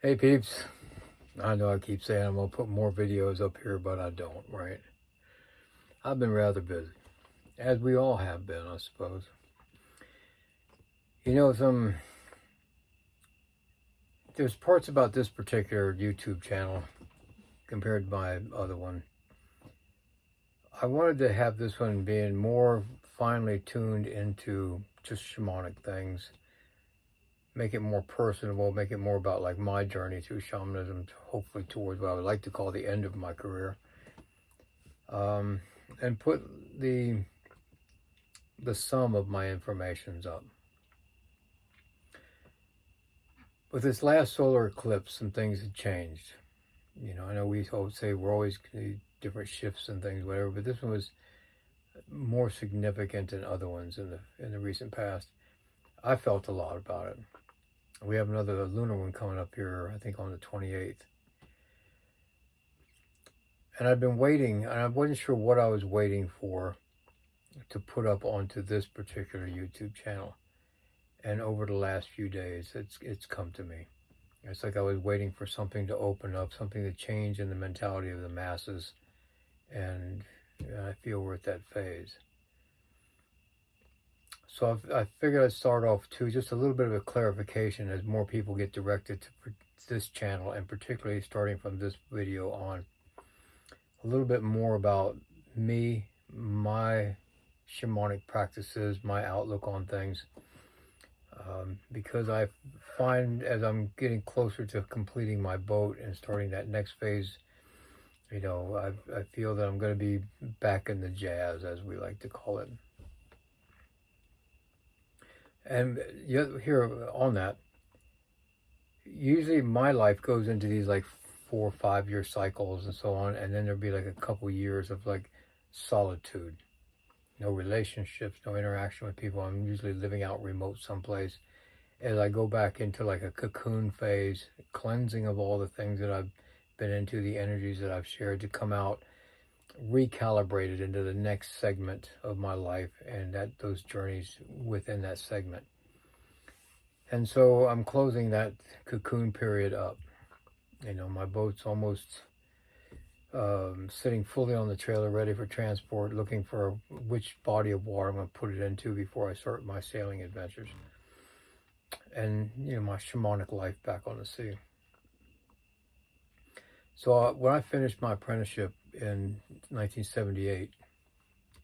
Hey peeps, I know I keep saying I'm going to put more videos up here, but I don't, right? I've been rather busy, as we all have been, I suppose. You know, there's parts about this particular YouTube channel compared to my other one. I wanted to have this one being more finely tuned into just shamanic things, make it more personable, make it more about like my journey through shamanism, hopefully towards what I would like to call the end of my career. And put the sum of my informations up. With this last solar eclipse, some things had changed. You know, I know we always say we're always different shifts and things, whatever, but this one was more significant than other ones in the recent past. I felt a lot about it. We have another lunar one coming up here, I think on the 28th. And I've been waiting, and I wasn't sure what I was waiting for to put up onto this particular YouTube channel. And over the last few days, it's come to me. It's like I was waiting for something to open up, something to change in the mentality of the masses, and I feel we're at that phase. So I figured I'd start off too, just a little bit of a clarification as more people get directed to this channel, and particularly starting from this video on, a little bit more about me, my shamanic practices, my outlook on things. Because I find as I'm getting closer to completing my boat and starting that next phase, you know, I feel that I'm going to be back in the jazz, as we like to call it. And here on that, usually my life goes into these like 4 or 5 year cycles and so on, and then there'll be like a couple years of like solitude, no relationships, no interaction with people. I'm usually living out remote someplace as I go back into like a cocoon phase, cleansing of all the things that I've been into, the energies that I've shared, to come out recalibrated into the next segment of my life and those journeys within that segment. And so I'm closing that cocoon period up. You know, my boat's almost sitting fully on the trailer, ready for transport, looking for which body of water I'm going to put it into before I start my sailing adventures. And, you know, my shamanic life back on the sea. So when I finished my apprenticeship in 1978,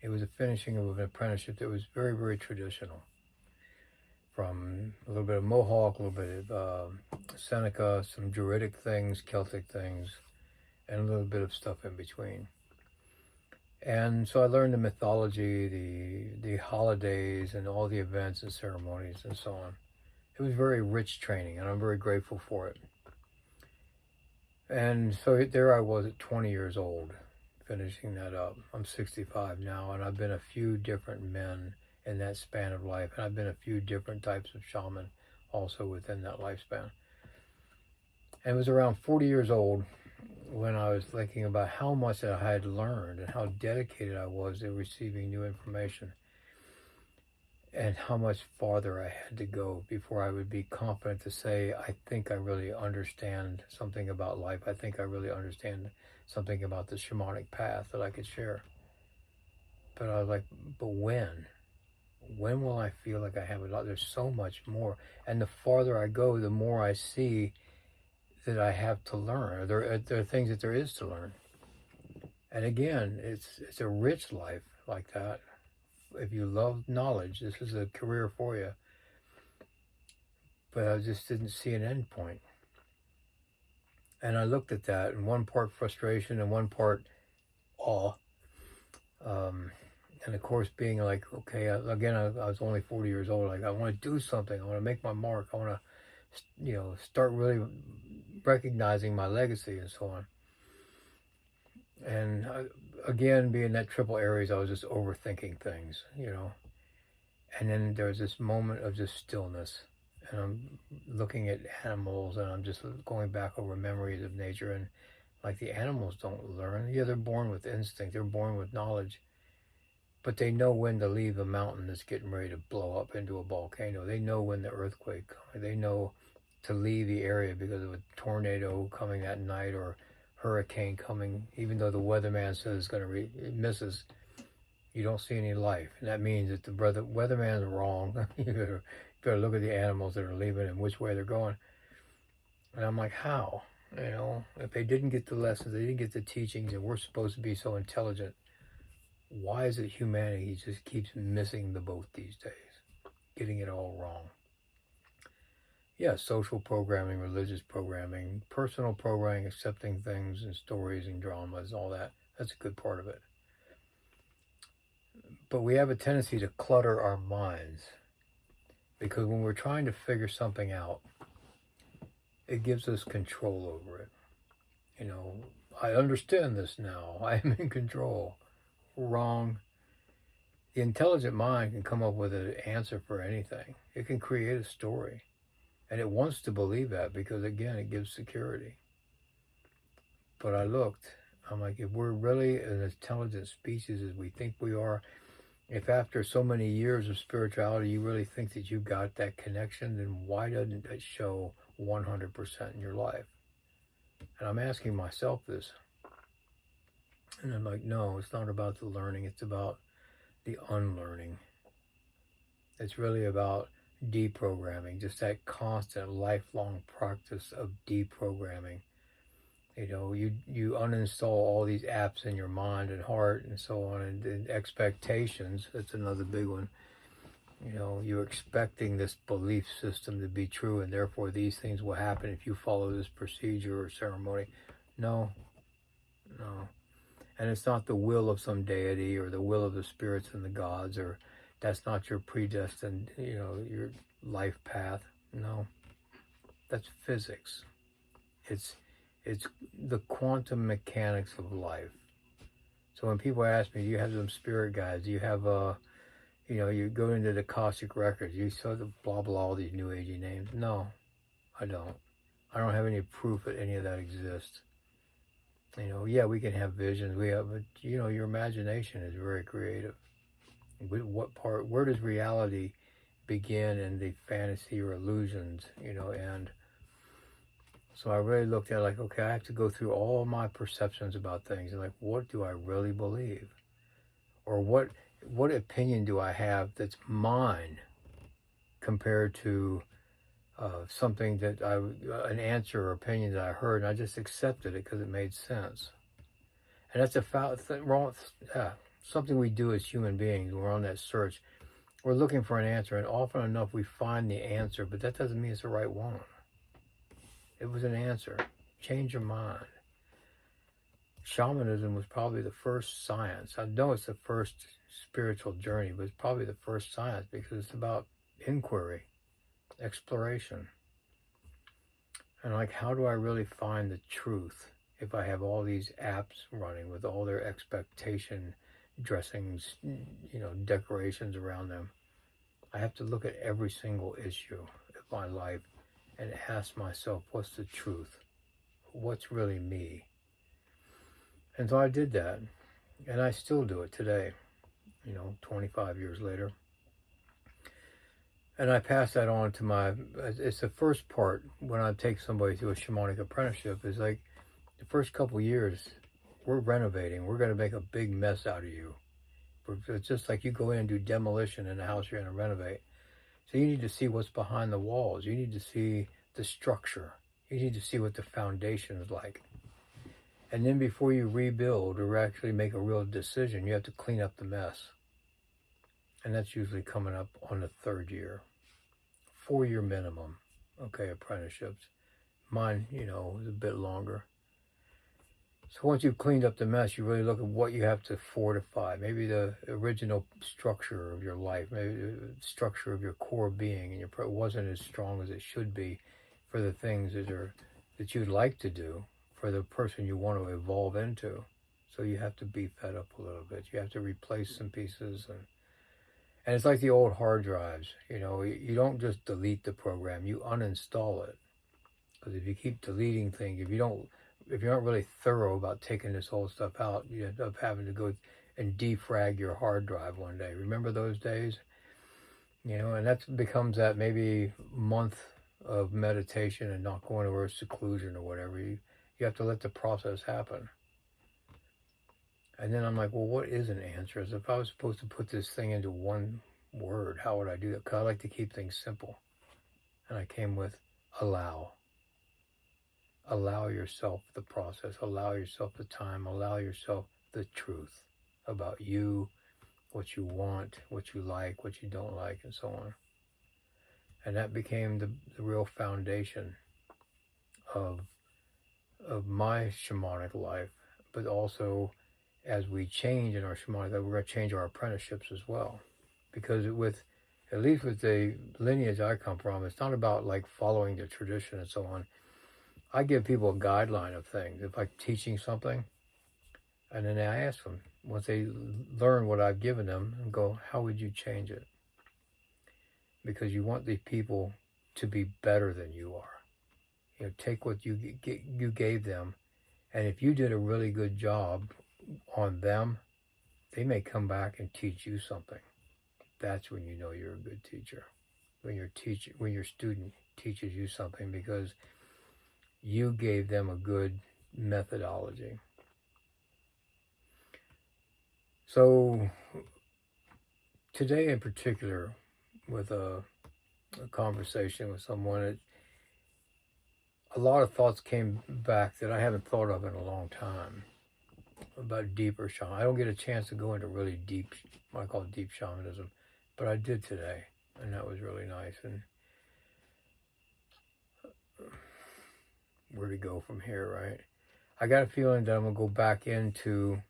it was a finishing of an apprenticeship that was very, very traditional. From a little bit of Mohawk, a little bit of Seneca, some Druidic things, Celtic things, and a little bit of stuff in between. And so I learned the mythology, the holidays, and all the events and ceremonies and so on. It was very rich training, and I'm very grateful for it. And so there I was at 20 years old, finishing that up. I'm 65 now, and I've been a few different men in that span of life, and I've been a few different types of shaman also within that lifespan. And it was around 40 years old when I was thinking about how much that I had learned and how dedicated I was to receiving new information, and how much farther I had to go before I would be confident to say, I think I really understand something about life. I think I really understand something about the shamanic path that I could share. But I was like, but when? When will I feel like I have a lot? There's so much more. And the farther I go, the more I see that I have to learn. There are things that there is to learn. And again, it's a rich life like that. If you love knowledge, this is a career for you. But I just didn't see an end point. And I looked at that, and one part frustration and one part awe. And of course, being like, okay, again, I was only 40 years old. Like, I want to do something. I want to make my mark. I want to, you know, start really recognizing my legacy and so on. And again, being that triple Aries, I was just overthinking things, you know. And then there was this moment of just stillness. And I'm looking at animals, and I'm just going back over memories of nature. And like, the animals don't learn. Yeah, they're born with instinct. They're born with knowledge. But they know when to leave a mountain that's getting ready to blow up into a volcano. They know when the earthquake comes. They know to leave the area because of a tornado coming that night or hurricane coming, even though the weatherman says it's going to it misses, you don't see any life. And that means that the weatherman's wrong. You better look at the animals that are leaving and which way they're going. And I'm like, how? You know, if they didn't get the lessons, they didn't get the teachings, and we're supposed to be so intelligent, why is it humanity just keeps missing the boat these days? Getting it all wrong. Yeah, social programming, religious programming, personal programming, accepting things and stories and dramas, all that. That's a good part of it. But we have a tendency to clutter our minds because when we're trying to figure something out, it gives us control over it. You know, I understand this now. I am in control. Wrong. The intelligent mind can come up with an answer for anything. It can create a story. And it wants to believe that because, again, it gives security. But I looked, I'm like, if we're really an intelligent species as we think we are, if after so many years of spirituality you really think that you've got that connection, then why doesn't it show 100% in your life? And I'm asking myself this. And I'm like, no, it's not about the learning. It's about the unlearning. It's really about deprogramming, just that constant lifelong practice of deprogramming. You know, you uninstall all these apps in your mind and heart and so on, and expectations. That's another big one. You know, you're expecting this belief system to be true, and therefore these things will happen if you follow this procedure or ceremony. No. And it's not the will of some deity or the will of the spirits and the gods, or that's not your predestined, you know, your life path. No, that's physics. It's the quantum mechanics of life. So when people ask me, do you have some spirit guides? Do you have you know, you go into the Akashic records, you saw the blah blah, all these new agey names. No, I don't. I don't have any proof that any of that exists. You know, yeah, we can have visions. But you know, your imagination is very creative. What part? Where does reality begin and the fantasy or illusions? You know, and so I really looked at it like, okay, I have to go through all my perceptions about things and like, what do I really believe, or what opinion do I have that's mine compared to something that an answer or opinion that I heard, and I just accepted it because it made sense. And that's something we do as human beings. We're on that search. We're looking for an answer, and often enough we find the answer, but that doesn't mean it's the right one. It was an answer. Change your mind. Shamanism was probably the first science. I know it's the first spiritual journey, but it's probably the first science because it's about inquiry, exploration. And like, how do I really find the truth if I have all these apps running with all their expectation dressings, you know, decorations around them? I have to look at every single issue of my life and ask myself, what's the truth? What's really me? And so I did that, and I still do it today, you know, 25 years later. And I pass that on to it's the first part when I take somebody through a shamanic apprenticeship, is like, the first couple years, we're renovating. We're going to make a big mess out of you. It's just like you go in and do demolition in a house you're going to renovate. So you need to see what's behind the walls. You need to see the structure. You need to see what the foundation is like. And then before you rebuild or actually make a real decision, you have to clean up the mess. And that's usually coming up on the third year. 4-year minimum, okay, apprenticeships. Mine, you know, is a bit longer. So once you've cleaned up the mess, you really look at what you have to fortify. Maybe the original structure of your life, maybe the structure of your core being, and it wasn't as strong as it should be for the things that you'd like to do, for the person you want to evolve into. So you have to beef that up a little bit. You have to replace some pieces, and it's like the old hard drives. You know, you don't just delete the program, you uninstall it. Because if you keep deleting things, if you're not really thorough about taking this whole stuff out, you end up having to go and defrag your hard drive one day. Remember those days? You know, and that becomes that maybe month of meditation and not going over seclusion or whatever. You have to let the process happen. And then I'm like, well, what is an answer? As if I was supposed to put this thing into one word, how would I do that? Because I like to keep things simple. And I came with allow. Allow yourself the process. Allow yourself the time. Allow yourself the truth about you, what you want, what you like, what you don't like, and so on. And that became the real foundation of my shamanic life. But also, as we change in our shamanic life, we're going to change our apprenticeships as well. Because at least with the lineage I come from, it's not about like following the tradition and so on. I give people a guideline of things. If I'm teaching something, and then I ask them, once they learn what I've given them, and go, how would you change it? Because you want the people to be better than you are. You know, take what you gave them, and if you did a really good job on them, they may come back and teach you something. That's when you know you're a good teacher. When your student teaches you something because you gave them a good methodology. So today in particular, with a conversation with someone, a lot of thoughts came back that I haven't thought of in a long time about deeper shaman. I don't get a chance to go into really deep, what I call deep shamanism, but I did today, and that was really nice. And where to go from here, right? I got a feeling that I'm going to go back into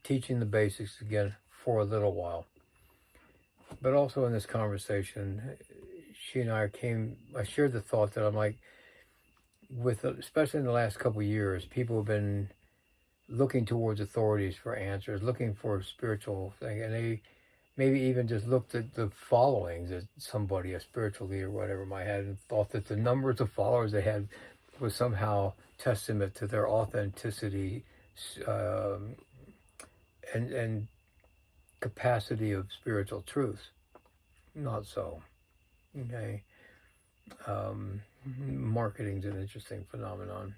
teaching the basics again for a little while. But also in this conversation, she and I shared the thought that I'm like, especially in the last couple of years, people have been looking towards authorities for answers, looking for a spiritual thing, and they maybe even just looked at the followings that somebody, a spiritual leader, whatever, might have, and thought that the numbers of followers they had was somehow testament to their authenticity and capacity of spiritual truth. Not so. Okay. Marketing's an interesting phenomenon.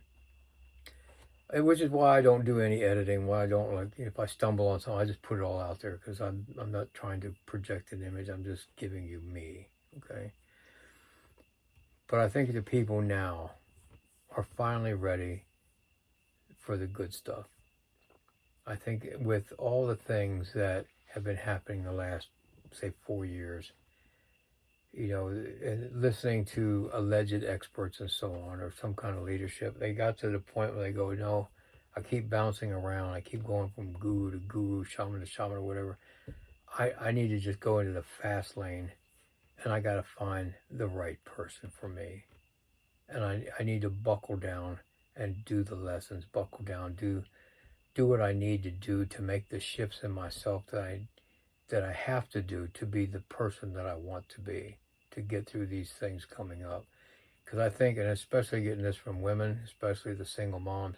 Which is why I don't do any editing, why I don't, like, if I stumble on something, I just put it all out there, because I'm not trying to project an image, I'm just giving you me, okay? But I think the people now are finally ready for the good stuff. I think with all the things that have been happening the last, say, 4 years, you know, and listening to alleged experts and so on, or some kind of leadership, they got to the point where they go, no, I keep bouncing around. I keep going from guru to guru, shaman to shaman, or whatever. I need to just go into the fast lane, and I got to find the right person for me. And I need to buckle down and do the lessons, buckle down, do what I need to do to make the shifts in myself that I have to do to be the person that I want to be, to get through these things coming up. Because I think, and especially getting this from women, especially the single moms,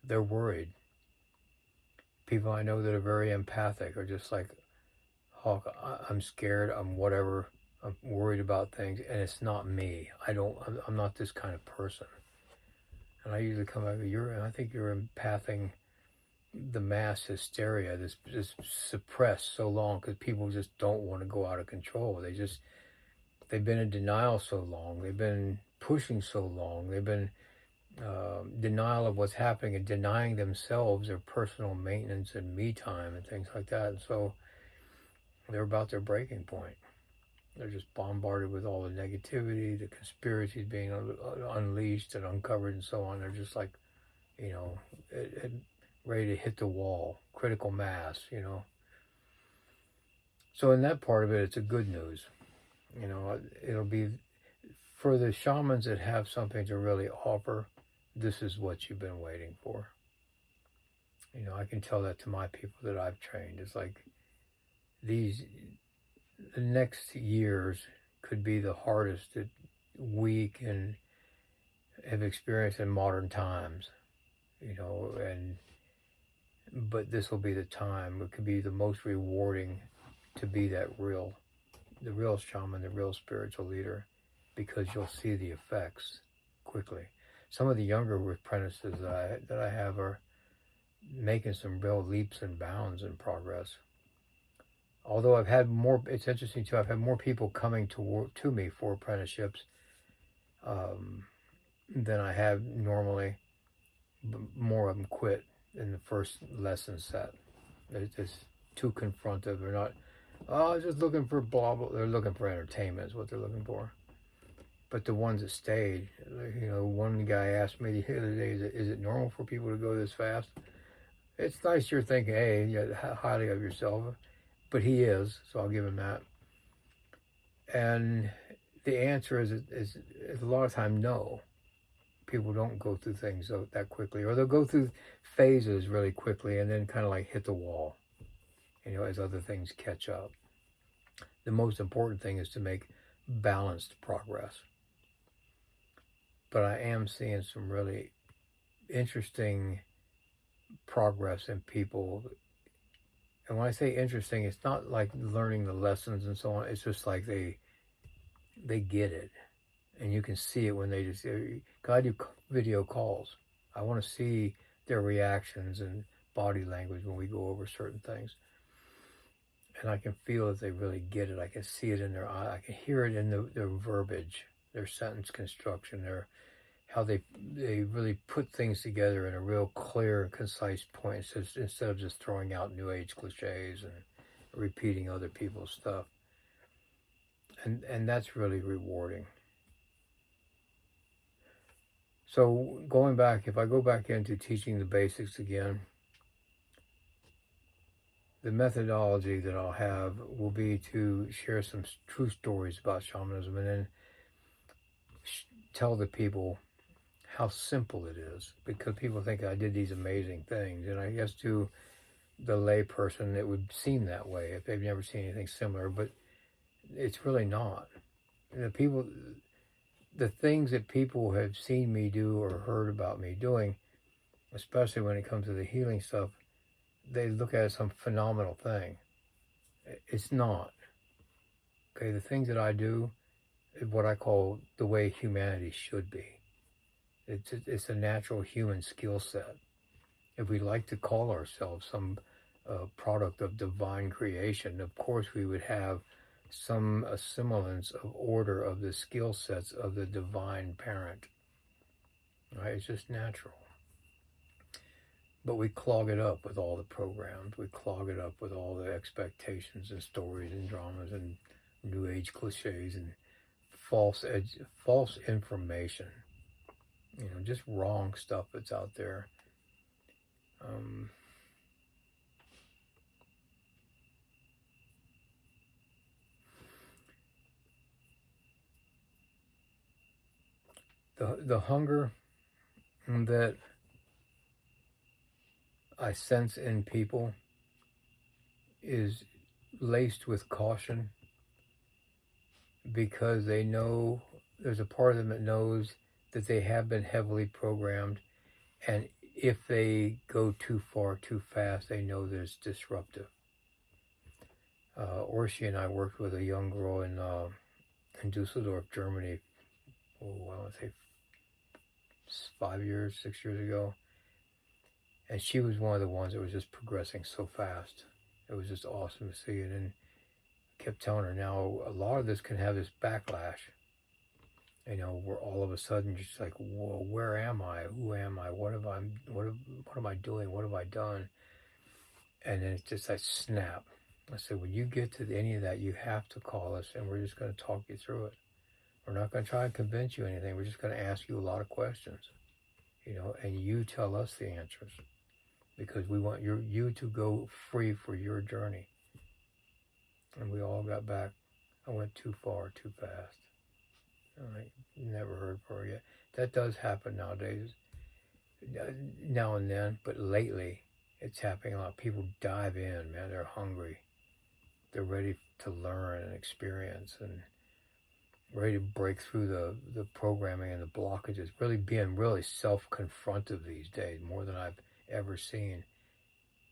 they're worried. People I know that are very empathic are just like, Hawk, I'm scared, I'm whatever, I'm worried about things, and it's not me. I'm not this kind of person. And I usually come back, I think you're empathing the mass hysteria, this suppressed so long because people just don't want to go out of control. They've been in denial so long. They've been pushing so long. They've been denial of what's happening and denying themselves their personal maintenance and me time and things like that. And so they're about their breaking point. They're just bombarded with all the negativity, the conspiracies being unleashed and uncovered and so on. They're just like, you know, ready to hit the wall, critical mass, you know. So in that part of it, it's a good news. You know, it'll be, for the shamans that have something to really offer, this is what you've been waiting for. You know, I can tell that to my people that I've trained. It's like the next years could be the hardest that we can have experienced in modern times, you know, but this will be the time. It could be the most rewarding to be the real shaman, the real spiritual leader, because you'll see the effects quickly. Some of the younger apprentices that I have are making some real leaps and bounds in progress. Although I've had more, it's interesting too, I've had more people coming to me for apprenticeships than I have normally. More of them quit in the first lesson set. It's just too confrontive. They're not, oh, just looking for blah, blah. They're looking for entertainment is what they're looking for. But the ones that stayed, one guy asked me the other day, is it normal for people to go this fast? It's nice you're thinking, hey, highly of yourself. But he is, so I'll give him that. And the answer is a lot of time no. People don't go through things that quickly, or they'll go through phases really quickly and then kind of like hit the wall, as other things catch up. The most important thing is to make balanced progress. But I am seeing some really interesting progress in people. And when I say interesting, it's not like learning the lessons and so on. It's just like they get it. And you can see it when they just, because I do video calls. I want to see their reactions and body language when we go over certain things. And I can feel that they really get it. I can see it in their eye. I can hear it in their verbiage, their sentence construction, how they really put things together in a real clear and concise point instead of just throwing out New Age cliches and repeating other people's stuff. And that's really rewarding. So going back, if I go back into teaching the basics again, the methodology that I'll have will be to share some true stories about shamanism and then tell the people how simple it is, because people think I did these amazing things. And I guess to the lay person, it would seem that way if they've never seen anything similar, but it's really not. The things that people have seen me do or heard about me doing, especially when it comes to the healing stuff, they look at it as some phenomenal thing. It's not. Okay, the things that I do is what I call the way humanity should be. It's a natural human skill set. If we like to call ourselves some product of divine creation, of course we would have some semblance of order of the skill sets of the divine parent. Right? It's just natural. But we clog it up with all the programs. We clog it up with all the expectations and stories and dramas and New Age cliches and false information. Just wrong stuff that's out there. The hunger that I sense in people is laced with caution, because they know, there's a part of them that knows that they have been heavily programmed, and if they go too far too fast, they know that it's disruptive. Orshi and I worked with a young girl in Dusseldorf, Germany, I want to say 6 years ago. And she was one of the ones that was just progressing so fast. It was just awesome to see it. And I kept telling her, now a lot of this can have this backlash. Where all of a sudden you're just like, whoa, where am I? Who am I? What am I doing? What have I done? And then it's just like snap. I said, when you get to any of that, you have to call us and we're just going to talk you through it. We're not going to try and convince you anything. We're just going to ask you a lot of questions, and you tell us the answers, because we want you to go free for your journey. And we all got back. I went too far, too fast. I never heard from her yet. That does happen nowadays, now and then, but lately it's happening a lot. People dive in, man. They're hungry. They're ready to learn and experience and ready to break through the programming and the blockages. Really being really self-confrontive these days, more than I've ever seen.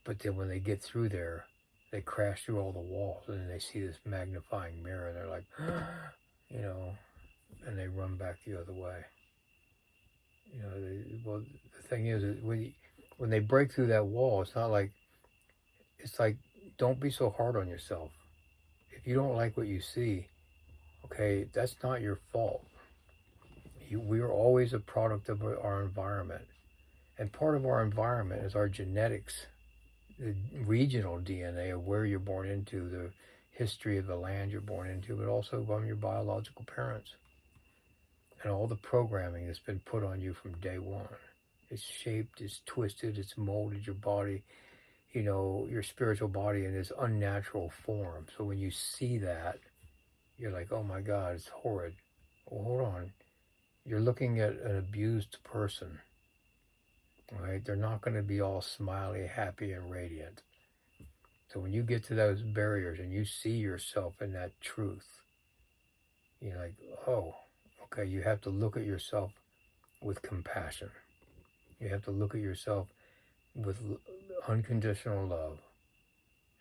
But then when they get through there, they crash through all the walls, and then they see this magnifying mirror, and they're like, and they run back the other way. You know, well, the thing is when they break through that wall, it's like, don't be so hard on yourself. If you don't like what you see, okay, that's not your fault. We are always a product of our environment. And part of our environment is our genetics, the regional DNA of where you're born into, the history of the land you're born into, but also from your biological parents. And all the programming that's been put on you from day one. It's shaped, it's twisted, it's molded your body, you know, your spiritual body in this unnatural form. So when you see that, you're like, oh my God, it's horrid. Well, hold on. You're looking at an abused person, right? They're not going to be all smiley, happy, and radiant. So when you get to those barriers and you see yourself in that truth, you're like, oh, okay, you have to look at yourself with compassion. You have to look at yourself with unconditional love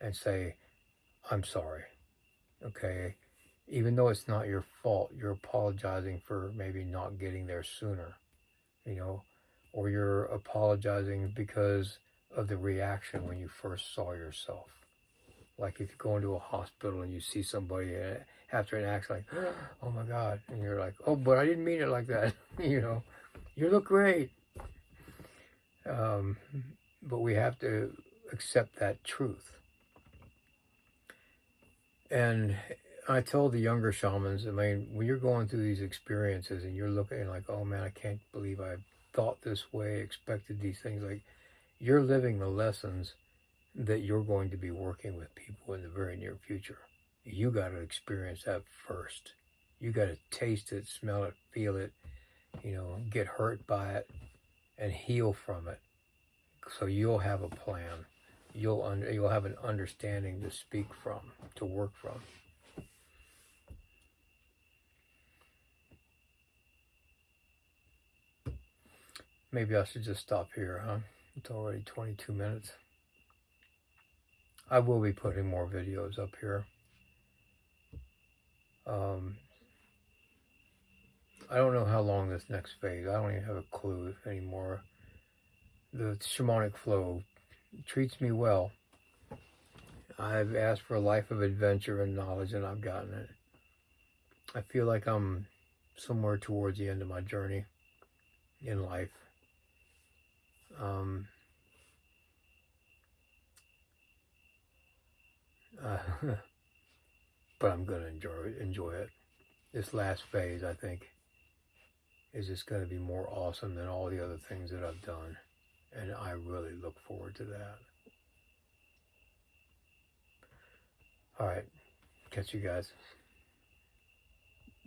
and say, I'm sorry, okay? Even though it's not your fault, you're apologizing for maybe not getting there sooner, you know, or you're apologizing because of the reaction when you first saw yourself. Like if you go into a hospital and you see somebody after an accident, like, oh my God, and you're like, oh, but I didn't mean it like that, you know, you look great. But we have to accept that truth. And I told the younger shamans, I mean, when you're going through these experiences and you're looking like, oh man, I can't believe I thought this way, expected these things, like you're living the lessons that you're going to be working with people in the very near future. You got to experience that first. You got to taste it, smell it, feel it, you know, get hurt by it and heal from it. So you'll have a plan. You'll have an understanding to speak from, to work from. Maybe I should just stop here, huh? It's already 22 minutes. I will be putting more videos up here. I don't know how long this next phase, I don't even have a clue anymore. The shamanic flow treats me well. I've asked for a life of adventure and knowledge, and I've gotten it. I feel like I'm somewhere towards the end of my journey in life. But I'm going to enjoy it. This last phase, I think, is just going to be more awesome than all the other things that I've done. And I really look forward to that. All right. Catch you guys.